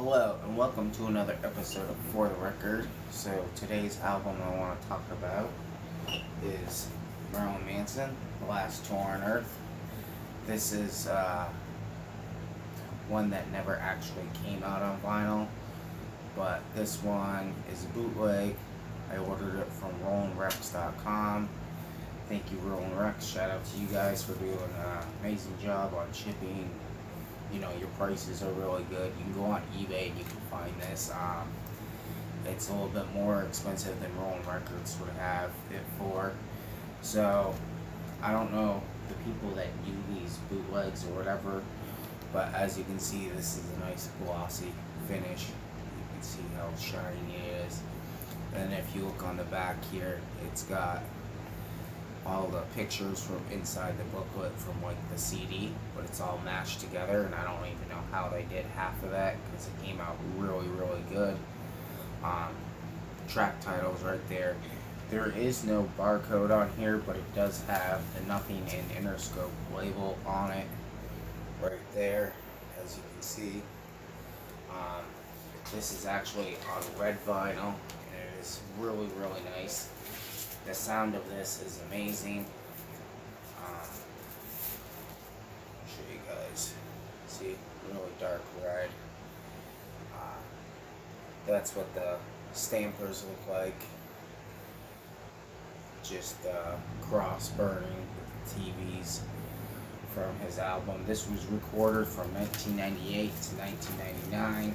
Hello and welcome to another episode of For the Record. So today's album I want to talk about is Marilyn Manson, The Last Tour on Earth. This is one that never actually came out on vinyl, but this one is a bootleg. I ordered it from RollingRex.com. Thank you, Rolling Rex. Shout out to you guys for doing an amazing job on shipping. You know, your prices are really good. You can go on eBay and you can find this. It's a little bit more expensive than Rolling Records would have it for. So, I don't know the people that do these bootlegs or whatever, but as you can see, this is a nice glossy finish. You can see how shiny it is. And if you look on the back here, it's got all the pictures from inside the booklet from like the CD, but it's all mashed together, and I don't even know how they did half of that because it came out really good. Track titles right there. There is no barcode on here, but it does have the Nothing in Interscope label on it right there, as you can see. This is actually on red vinyl, and it is really nice. The sound of this is amazing. Show you guys. See, really dark red. That's what the stampers look like. Just cross burning with the TVs from his album. This was recorded from 1998 to 1999.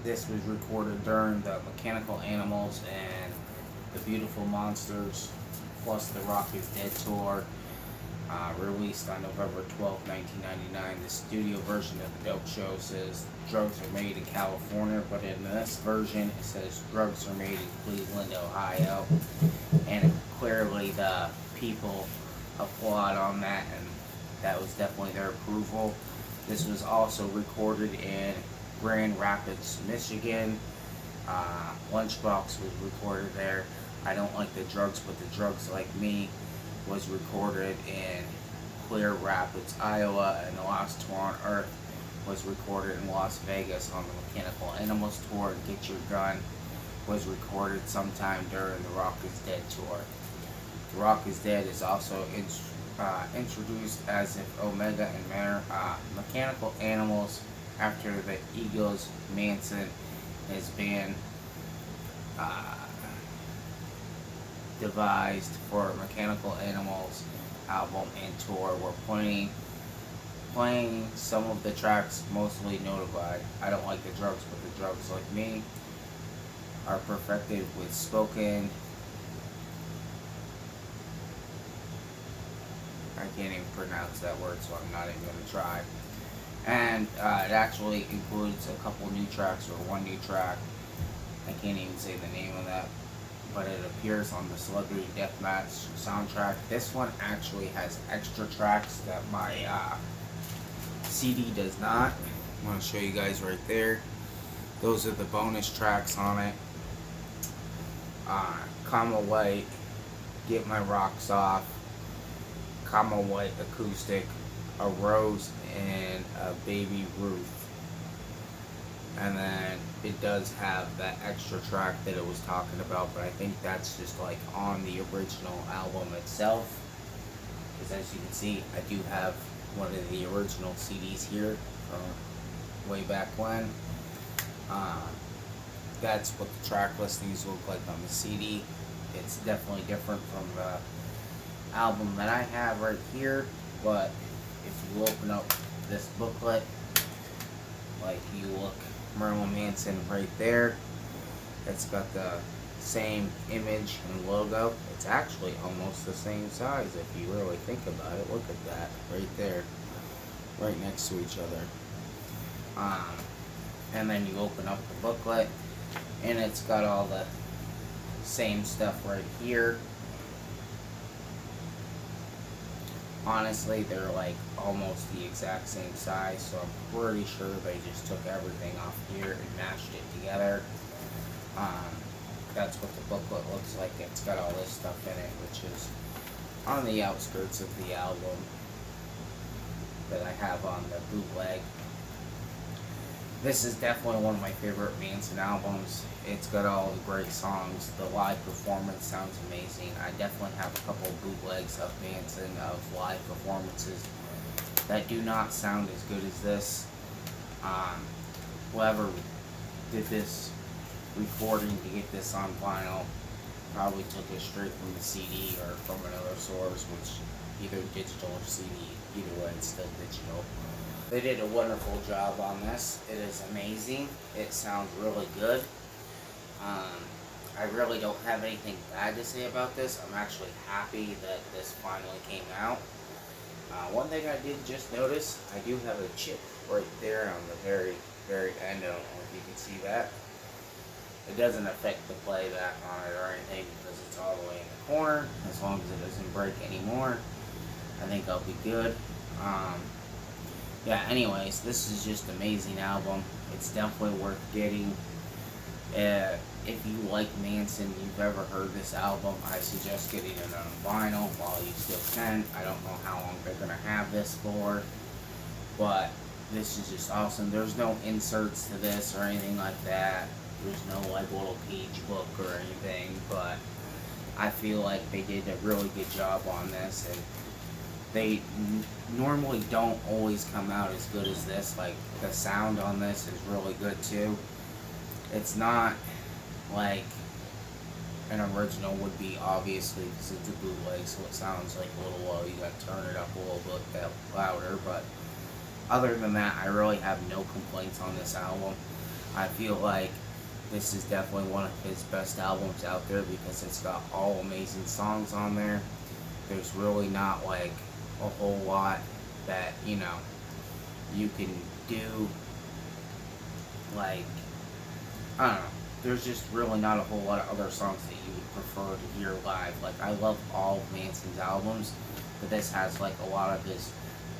This was recorded during the Mechanical Animals and the Beautiful Monsters plus the Rock is Dead tour, released on November 12, 1999. The studio version of the Dope Show says drugs are made in California, but in this version it says drugs are made in Cleveland, Ohio, and clearly the people applaud on that, and that was definitely their approval. This was also recorded in Grand Rapids, Michigan. Lunchbox was recorded there. I Don't Like the Drugs, but the Drugs Like Me was recorded in Clear Rapids, Iowa, and The Last Tour on Earth was recorded in Las Vegas on the Mechanical Animals tour. Get Your Gun was recorded sometime during the Rock is Dead tour. The Rock is Dead is also introduced as if Omega and Mechanical Animals after the Eagles Manson has been devised for Mechanical Animals album and tour. We're playing some of the tracks mostly notified. I Don't Like the Drugs, but the Drugs Like Me are perfected with spoken. I can't even pronounce that word, so I'm not even going to try. And it actually includes a couple new tracks, or one new track. I can't even say the name of that, but it appears on the Celebrity Deathmatch soundtrack. This one actually has extra tracks that my CD does not. I'm going to show you guys right there. Those are the bonus tracks on it. Comma White, Get My Rocks Off, Comma White Acoustic, A Rose, and a Baby Ruth. And then it does have that extra track that it was talking about, but I think that's just like on the original album itself. Because as you can see, I do have one of the original CDs here from way back when. That's what the track listings look like on the CD. It's definitely different from the album that I have right here, but if you open up this booklet, like you look Marilyn Manson right there, it's got the same image and logo. It's actually almost the same size if you really think about it. Look at that right there, right next to each other. And then you open up the booklet, and it's got all the same stuff right here. Honestly, they're like almost the exact same size, so I'm pretty sure they just took everything off here and mashed it together. That's what the booklet looks like. It's got all this stuff in it, which is on the outskirts of the album that I have on the bootleg. This is definitely one of my favorite Manson albums. It's got all the great songs. The live performance sounds amazing. I definitely have a couple of bootlegs of Manson of live performances that do not sound as good as this. Um, Whoever did this recording to get this on vinyl probably took it straight from the CD or from another source, which either digital or CD. Either way, it's still digital. They did a wonderful job on this. It is amazing. It sounds really good. Um, I really don't have anything bad to say about this. I'm actually happy that this finally came out. One thing I did just notice, I do have a chip right there on the very, very end. I don't know if you can see that. It doesn't affect the playback on it or anything because it's all the way in the corner. As long as it doesn't break anymore, I think I'll be good. Yeah, anyways, this is just an amazing album. It's definitely worth getting. If you like Manson, you've ever heard this album, I suggest getting it on vinyl while you still can. I don't know how long they're going to have this for, but this is just awesome. There's no inserts to this or anything like that. There's no like little page book or anything, but I feel like they did a really good job on this, and they normally don't always come out as good as this. Like, the sound on this is really good too. It's not like an original would be, obviously, because it's a bootleg, so it sounds like a little low. You gotta turn it up a little bit louder, but other than that, I really have no complaints on this album. I feel like this is definitely one of his best albums out there because it's got all amazing songs on there. There's really not like a whole lot that, you know, you can do. Like, I don't know. There's just really not a whole lot of other songs that you would prefer to hear live. Like, I love all of Manson's albums, but this has like a lot of his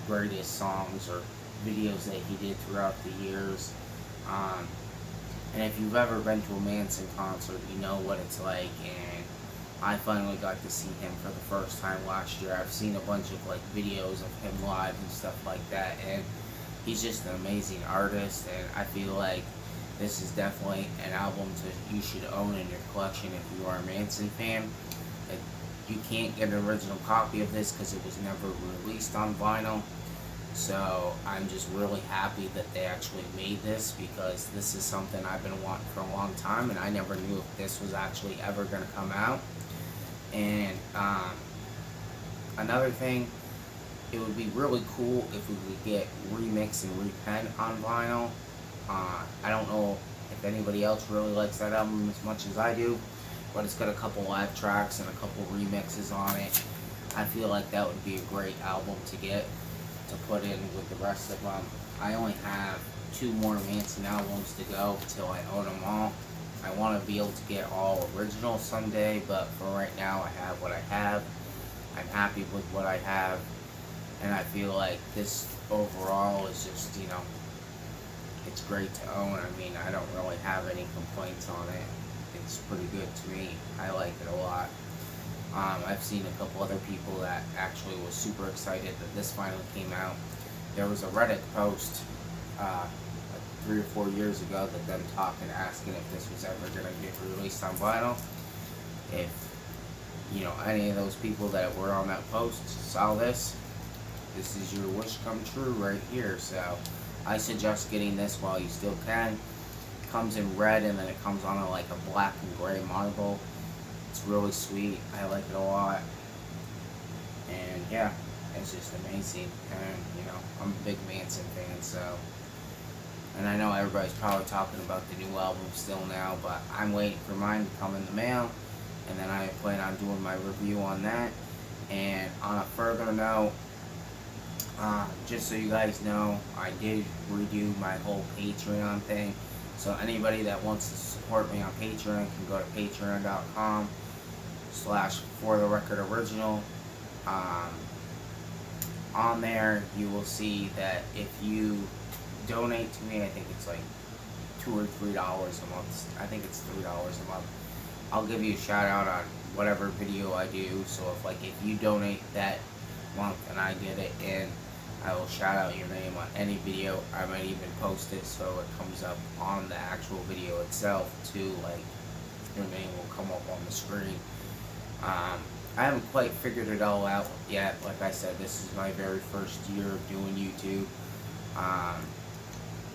greatest songs or videos that he did throughout the years. And if you've ever been to a Manson concert, you know what it's like. And I finally got to see him for the first time last year. I've seen a bunch of like videos of him live and stuff like that, and he's just an amazing artist. And I feel like this is definitely an album you should own in your collection if you are a Manson fan. You can't get an original copy of this because it was never released on vinyl. So I'm just really happy that they actually made this, because this is something I've been wanting for a long time, and I never knew if this was actually ever going to come out. And another thing, it would be really cool if we could get Remix and Repent on vinyl. I don't know if anybody else really likes that album as much as I do, but it's got a couple live tracks and a couple remixes on it. I feel like that would be a great album to get, to put in with the rest of them. I only have 2 more Manson albums to go till I own them all. I want to be able to get all originals someday, but for right now I have what I have. I'm happy with what I have, and I feel like this overall is just, you know, it's great to own. I mean, I don't really have any complaints on it. It's pretty good to me. I like it a lot. I've seen a couple other people that actually was super excited that this finally came out. There was a Reddit post like 3 or 4 years ago that them talking, asking if this was ever going to get released on vinyl. If, you know, any of those people that were on that post saw this, this is your wish come true right here. So I suggest getting this while you still can. It comes in red, and then it comes on like a black and gray marble. It's really sweet. I like it a lot. And yeah, it's just amazing. And, you know, I'm a big Manson fan, so. And I know everybody's probably talking about the new album still now, but I'm waiting for mine to come in the mail. And then I plan on doing my review on that. And on a further note, just so you guys know, I did redo my whole Patreon thing. So anybody that wants to support me on Patreon can go to patreon.com/fortherecordoriginal. On there, you will see that if you donate to me, I think it's like $2 or $3 a month. I think it's $3 a month. I'll give you a shout out on whatever video I do. So if you donate that month and I get it in, I will shout out your name on any video. I might even post it so it comes up on the actual video itself too, like your name will come up on the screen. I haven't quite figured it all out yet. Like I said, this is my very first year of doing YouTube.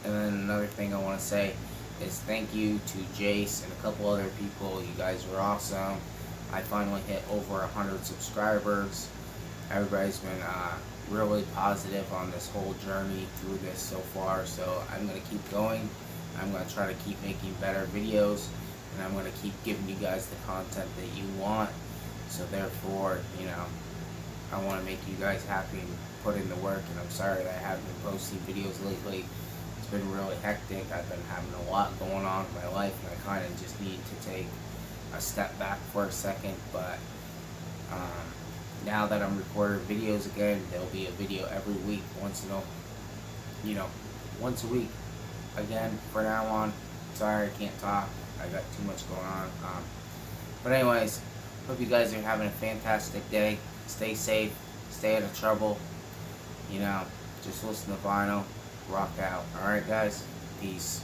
And then another thing I want to say is thank you to Jace and a couple other people. You guys were awesome. I finally hit over 100 subscribers. Everybody's been really positive on this whole journey through this so far. So I'm going to keep going. I'm going to try to keep making better videos. And I'm going to keep giving you guys the content that you want. So therefore, you know, I want to make you guys happy and put in the work. And I'm sorry that I haven't been posting videos lately. It's been really hectic. I've been having a lot going on in my life, and I kind of just need to take a step back for a second. But now that I'm recording videos again, there'll be a video every week, once a week. Again, from now on. Sorry, I can't talk. I got too much going on. But anyways, hope you guys are having a fantastic day. Stay safe. Stay out of trouble. You know, just listen to vinyl. Rock out. Alright, guys? Peace.